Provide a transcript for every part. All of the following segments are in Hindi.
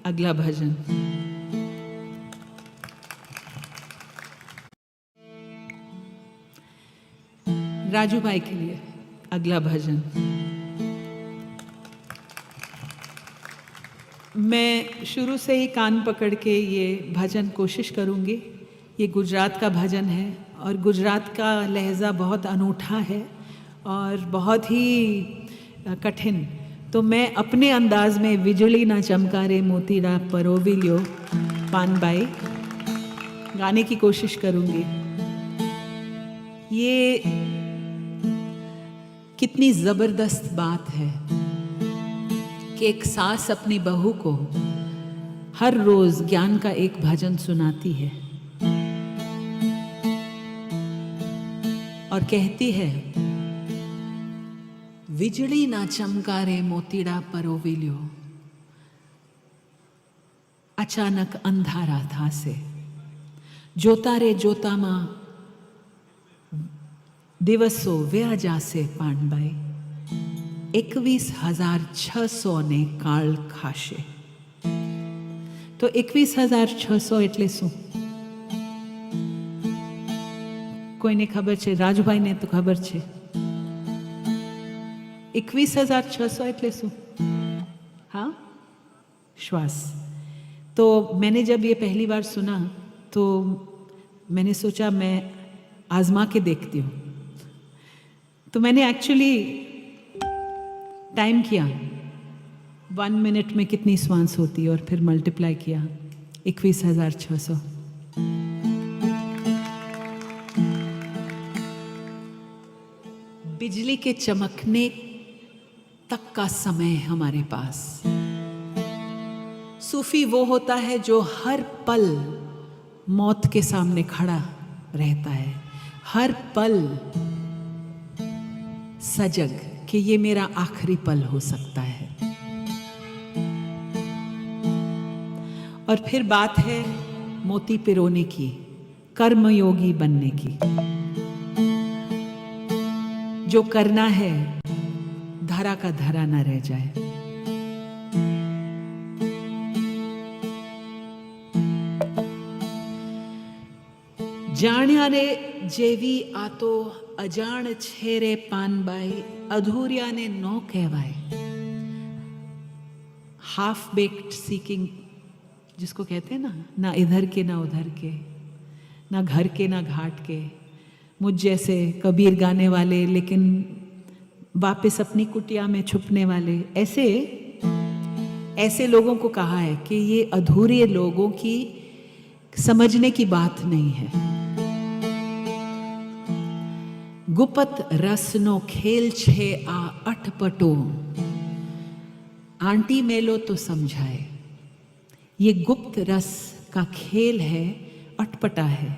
अगला भजन। राजू भाई के लिए अगला भजन। मैं शुरू से ही कान पकड़ के ये भजन कोशिश करूँगी। ये गुजरात का भजन है और गुजरात का लहजा बहुत अनूठा है और बहुत ही कठिन। तो मैं अपने अंदाज में विजली ना चमकारे मोतीड़ा परोविलियो पानबाई गाने की कोशिश करूँगी। ये कितनी ज़बरदस्त बात है कि एक सास अपनी बहू को हर रोज ज्ञान का एक भजन सुनाती है और कहती है, विजड़ी ना चमकारे मोतीड़ा परोविलियो, अचानक अंधारा था से जोता रे जोता मां दिवसो व्या जासे पानबाई 21,600 ने काल खाशे। तो 21,600 એટલે શું? કોઈને ખબર છે? રાજુભાઈને તો ખબર છે। 21,600 એટલે શું? हाँ, श्वास। तो मैंने जब ये पहली बार सुना तो मैंने सोचा मैं आजमा के देखती हूँ। तो मैंने एक्चुअली टाइम किया 1 मिनट में कितनी श्वास होती है और फिर मल्टीप्लाई किया 21,600। बिजली के चमकने तक का समय हमारे पास। सूफी वो होता है जो हर पल मौत के सामने खड़ा रहता है, हर पल सजग कि ये मेरा आखिरी पल हो सकता है। और फिर बात है मोती पिरोने की, कर्मयोगी बनने की। जो करना है धरा का धरा न रह जाए। जाण्या रे जेवी आ तो अजाण छे रे पानबाई, अधूरिया ने नो कहवाय। हाफ बेक्ड सीकिंग जिसको कहते हैं ना इधर के ना उधर के, ना घर के ना घाट के। मुझ जैसे कबीर गाने वाले लेकिन वापस अपनी कुटिया में छुपने वाले, ऐसे लोगों को कहा है कि ये अधूरे लोगों की समझने की बात नहीं है। गुपत रसनो खेल छे आ अटपटो, आंटी मेलो तो समझाए। ये गुप्त रस का खेल है, अटपटा है।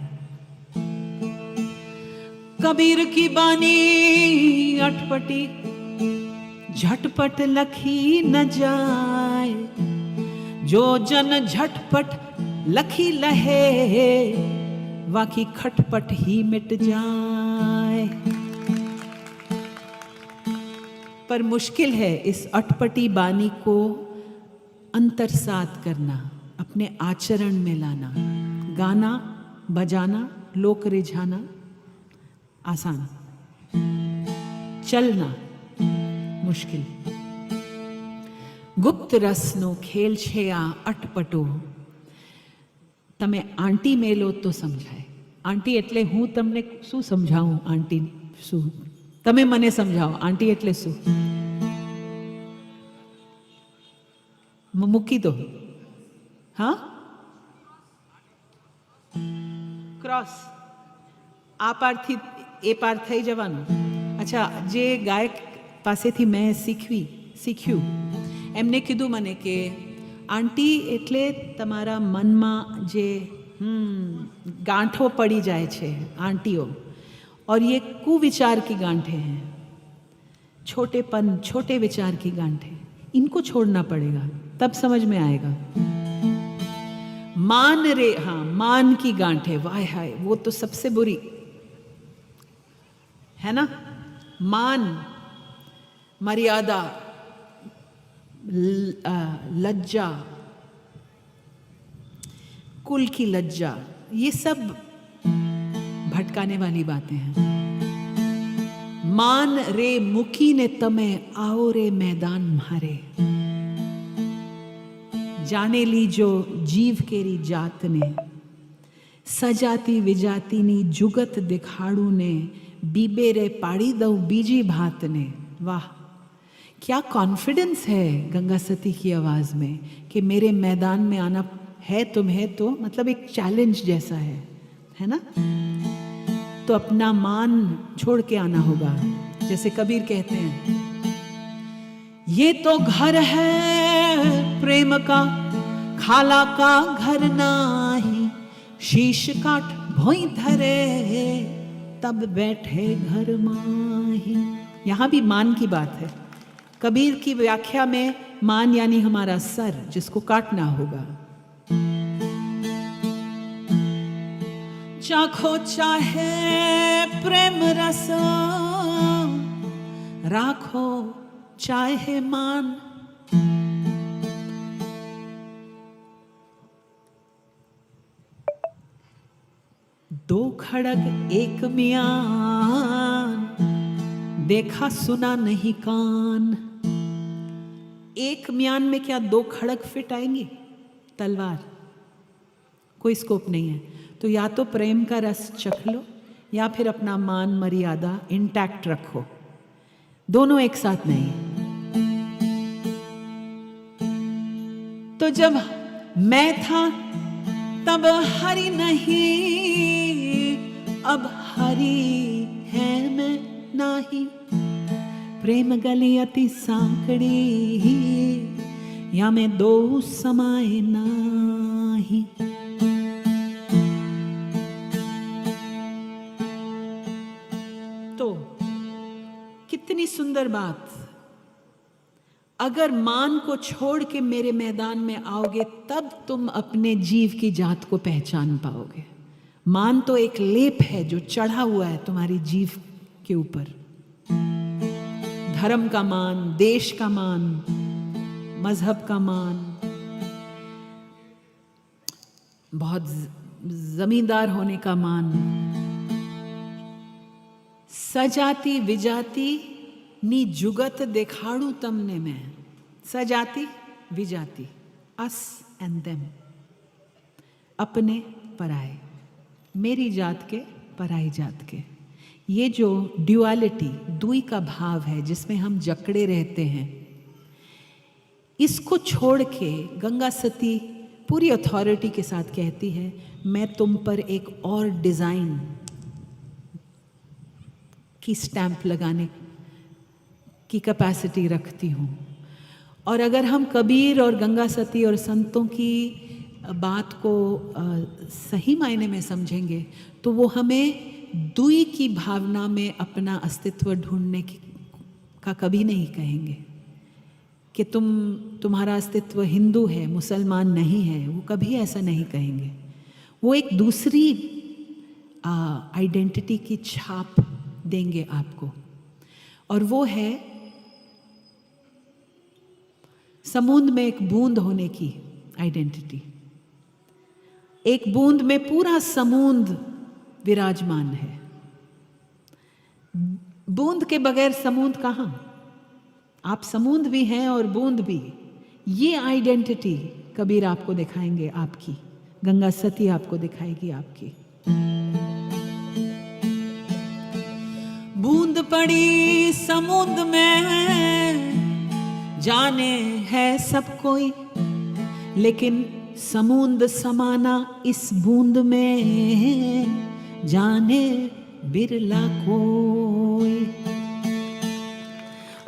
कबीर की बानी अटपटी, झटपट लखी न जाए। जो जन झटपट लखी लहे, वाकी खटपट ही मिट जाए। पर मुश्किल है इस अटपटी बानी को अंतरसात करना, अपने आचरण में लाना। गाना बजाना, लोक रिझाना आसान, चलना मुश्किल। गुप्त रसनो खेल छे आ अटपटो, तमे आंटी मेलो तो समझाय। आंटी એટલે હું તમને શું સમજાવું? આંટી શું તમે મને સમજાવો? આંટી એટલે શું? મૂકી દો। હા, ક્રોસ આ પારથી એ પાર થઈ જવાનું। અચ્છા, જે ગાયક પાસેથી મેં શીખ્યું એમને કીધું મને કે આંટી એટલે તમારા મનમાં જે गांठों पड़ी जाए छे आंटियों, और ये कुविचार की गांठें हैं, छोटे विचार की गांठें, इनको छोड़ना पड़ेगा तब समझ में आएगा। मान रे, हाँ, मान की गांठें, वाह हाय, वो तो सबसे बुरी है ना। मान, मर्यादा, लज्जा, कुल की लज्जा, ये सब भटकाने वाली बातें हैं। मान रे मुखी ने तमे आओ रे मैदान मारे, जाने ली जो जीव केरी जात ने, सजाती विजाती नी जुगत दिखाड़ू ने, बीबे रे पाड़ी दऊ बीजी भात ने। वाह, क्या कॉन्फिडेंस है गंगा सती की आवाज में कि मेरे मैदान में आना है तुम्हें, तो मतलब एक चैलेंज जैसा है ना। तो अपना मान छोड़ के आना होगा। जैसे कबीर कहते हैं, ये तो घर है प्रेम का, खाला का घर नाही, शीश काट भोई धरे तब बैठे घर माही। यहां भी मान की बात है। कबीर की व्याख्या में मान यानी हमारा सर, जिसको काटना होगा। चाखो चाहे प्रेम रस, राखो चाहे मान, दो खड़ग एक म्यान, देखा सुना नहीं कान। एक म्यान में क्या दो खड़ग फिट आएंगी? तलवार, कोई स्कोप नहीं है। तो या तो प्रेम का रस चख लो, या फिर अपना मान मर्यादा इंटैक्ट रखो। दोनों एक साथ नहीं। तो जब मैं था तब हरि नहीं, अब हरि है मैं नाही। प्रेम गली अति सांकड़ी, या मैं दो समाए नाही। तो कितनी सुंदर बात। अगर मान को छोड़ के मेरे मैदान में आओगे, तब तुम अपने जीव की जात को पहचान पाओगे। मान तो एक लेप है जो चढ़ा हुआ है तुम्हारी जीव के ऊपर। धर्म का मान, देश का मान, मजहब का मान, बहुत जमींदार होने का मान। सजाती विजाती नी जुगत दिखाड़ू तमने में। सजाती विजाती, अस एंड देम, अपने पराए, मेरी जात के पराई जात के। ये जो ड्युअलिटी, दुई का भाव है जिसमें हम जकड़े रहते हैं, इसको छोड़ के गंगा सती पूरी अथॉरिटी के साथ कहती है, मैं तुम पर एक और डिजाइन की स्टैंप लगाने की कैपेसिटी रखती हूँ। और अगर हम कबीर और गंगा सती और संतों की बात को सही मायने में समझेंगे, तो वो हमें दुई की भावना में अपना अस्तित्व ढूंढने का कभी नहीं कहेंगे कि तुम्हारा अस्तित्व हिंदू है, मुसलमान नहीं है। वो कभी ऐसा नहीं कहेंगे। वो एक दूसरी आइडेंटिटी की छाप देंगे आपको, और वो है समुद्र में एक बूंद होने की आइडेंटिटी। एक बूंद में पूरा समुद्र विराजमान है। बूंद के बगैर समुद्र कहाँ? आप समुद्र भी हैं और बूंद भी। ये आइडेंटिटी कबीर आपको दिखाएंगे आपकी, गंगा सती आपको दिखाएगी आपकी। बूंद पड़ी समुद्र में, जाने है सब कोई, लेकिन समुद्र समाना इस बूंद में, जाने बिरला कोई।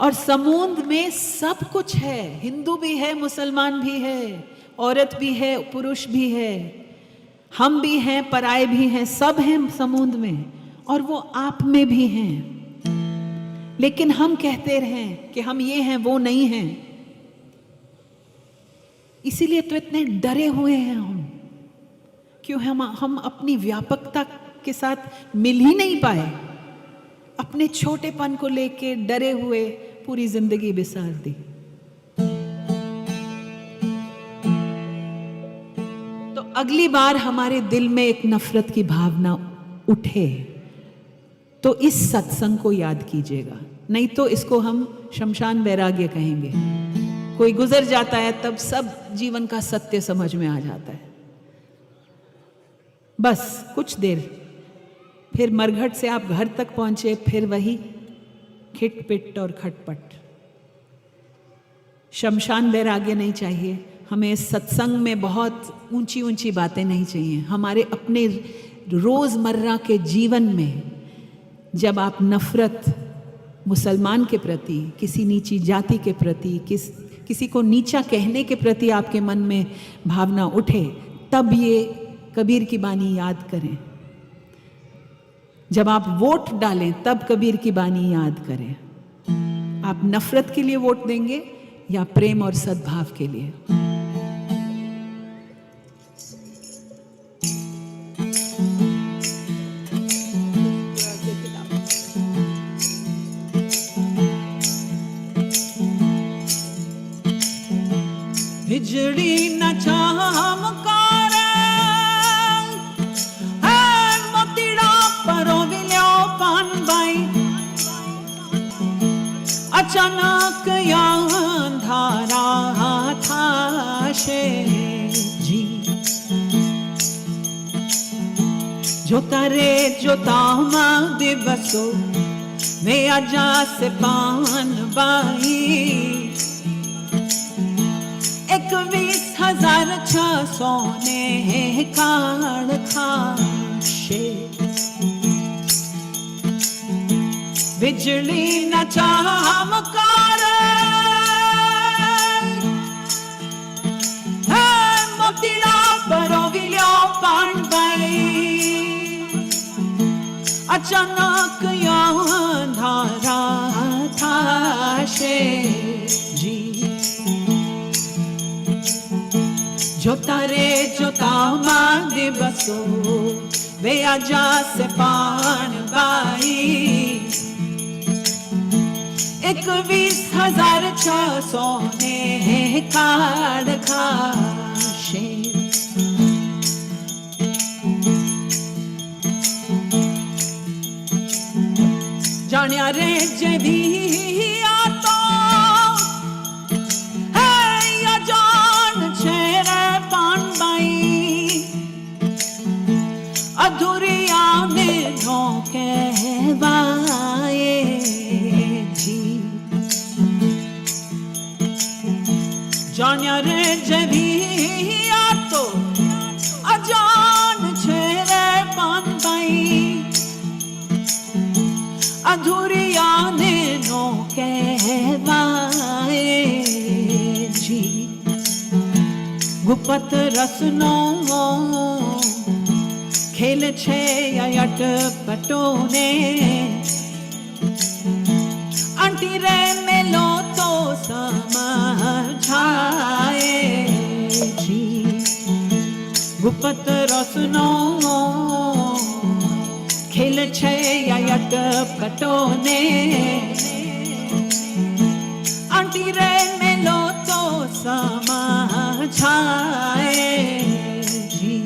और समुद्र में सब कुछ है। हिंदू भी है, मुसलमान भी है, औरत भी है, पुरुष भी है, हम भी हैं, पराए भी हैं, सब हैं समुद्र में, और वो आप में भी हैं। लेकिन हम कहते रहें कि हम ये हैं, वो नहीं हैं। इसीलिए तो इतने डरे हुए हैं हम। क्यों? हम अपनी व्यापकता के साथ मिल ही नहीं पाए। अपने छोटेपन को लेके डरे हुए पूरी जिंदगी बिसार दी। तो अगली बार हमारे दिल में एक नफरत की भावना उठे तो इस सत्संग को याद कीजिएगा, नहीं तो इसको हम शमशान वैराग्य कहेंगे। कोई गुजर जाता है तब सब जीवन का सत्य समझ में आ जाता है, बस कुछ देर, फिर मरघट से आप घर तक पहुंचे, फिर वही खिटपिट और खटपट। शमशान वैराग्य नहीं चाहिए हमें। सत्संग में बहुत ऊंची ऊंची बातें नहीं चाहिए। हमारे अपने रोजमर्रा के जीवन में जब आप नफरत मुसलमान के प्रति, किसी नीची जाति के प्रति, किसी को नीचा कहने के प्रति आपके मन में भावना उठे, तब ये कबीर की बानी याद करें। जब आप वोट डालें तब कबीर की बानी याद करें। आप नफरत के लिए वोट देंगे या प्रेम और सद्भाव के लिए? बिजड़ी न चमकार मोतीड़ा परो विलो पान बाई, अचानक अंधारा था शे जी। जोता रे जोता माँ दिवसो वे आजा से पान बाई, 21,600 ने काड़ खाशे। बिजली न चमकार मोतीड़ा परो विलो पान बाई, अचानक अंधारा था शे जी। जोता रे जोता माँ दिवसो वे आजा से पान बाई, 21,600 ने काड़ खाशे। जानिया रे जे भी आतो है या जान छेरे पान बाई, अधूरिया ने धोखे बाए जी। जानिया रे जे भी आतो अजान छेरे पान बाई, अधूरिया ने नो कहवाए जी। गुपत रसनो खेल छे अट पटोने, आंटी रे मेलो तो समझाए जी। गुपत रसनो खेल छे अट पटोने, आंटी रे मेलो तो समझाए जी।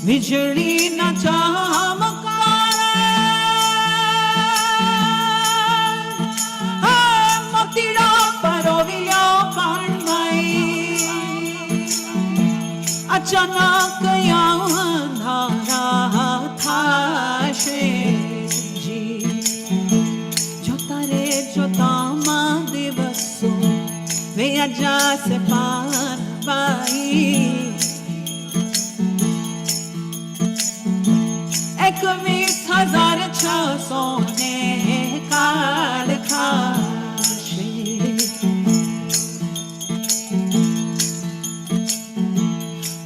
बिजली न चमकार मोतीड़ा परो विलो पान बाई, अचानक अंधारा था शे जी। जोता रे जोता माँ दिवसो वे आजा से पान बाई, 21,600 ने काड़ खाशे।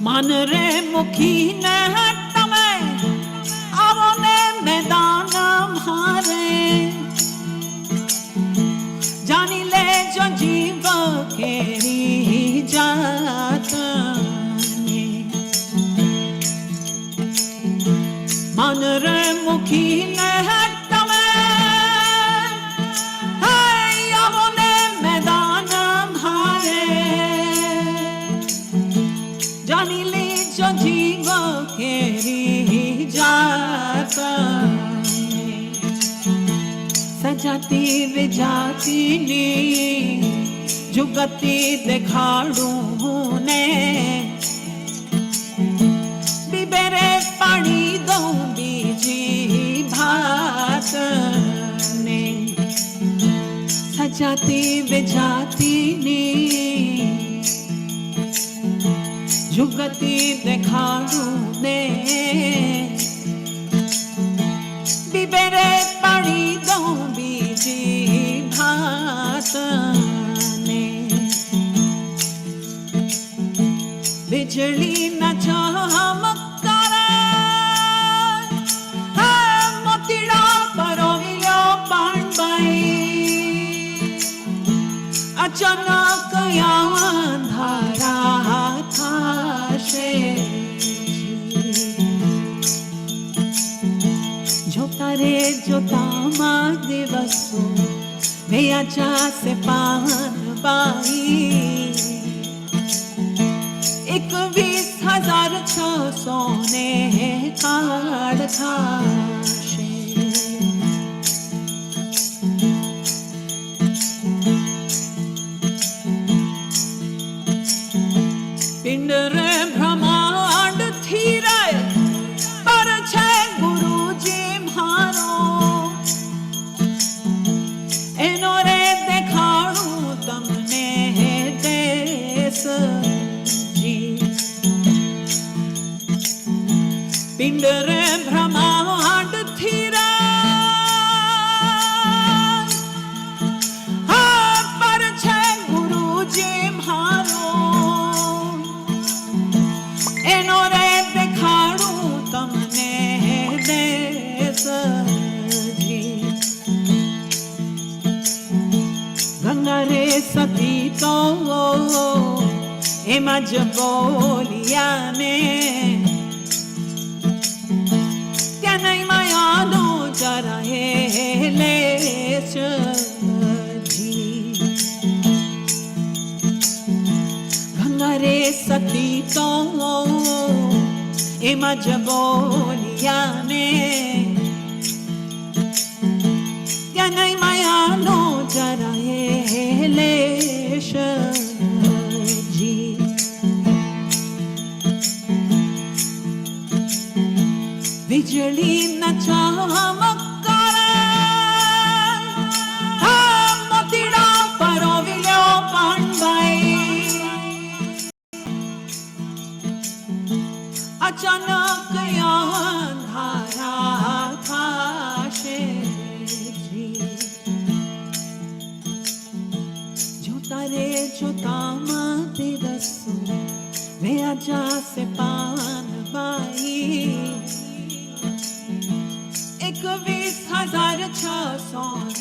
मान रे मुखी ने तमे आवो ने मैदान मारे, जानी ले जो जीव केरी जात ने। मान रे मुखी ने तमे आवो ने मैदान मारे, सजाती विजाती ने जुगती देखाड़ू ने बिबेरे पानी दो बीजी भात ने सजाती विजाती ने जुगती देखाड़ू ने बिबेरे पानी दो बीजी भात ने बिजली न चमकारे मोतीड़ा परोविलो पाणबाई अचानक अंधारा थाशे जोता रे जोता मा दिवसो भैयाचा से पान बाई 21,600 ने काढ़ थाशे पिंड रे ब्रह्मांड थी रे पर छे गुरुजी मारो एनो रे देखाड़ू तमने देश जी पिंड रे ब्रह्मांड थी रे पर छे गुरुजी मारो एनो रे देखाड़ू तमने देश जी गंगा रे सती तो एमा ज बोलिया ने त्या नहीं मायानो जरा लेश जी गंगा रे सती तो एमा ज बोलिया ने त्या नहीं मायानो जरा लेश जी बिजली न चमकारे मोतीड़ा परोविलो पाणबाई अचानक अंधारा थाशे जी जोता रे जोता माते दसो वे आजा से पान बाई 21,600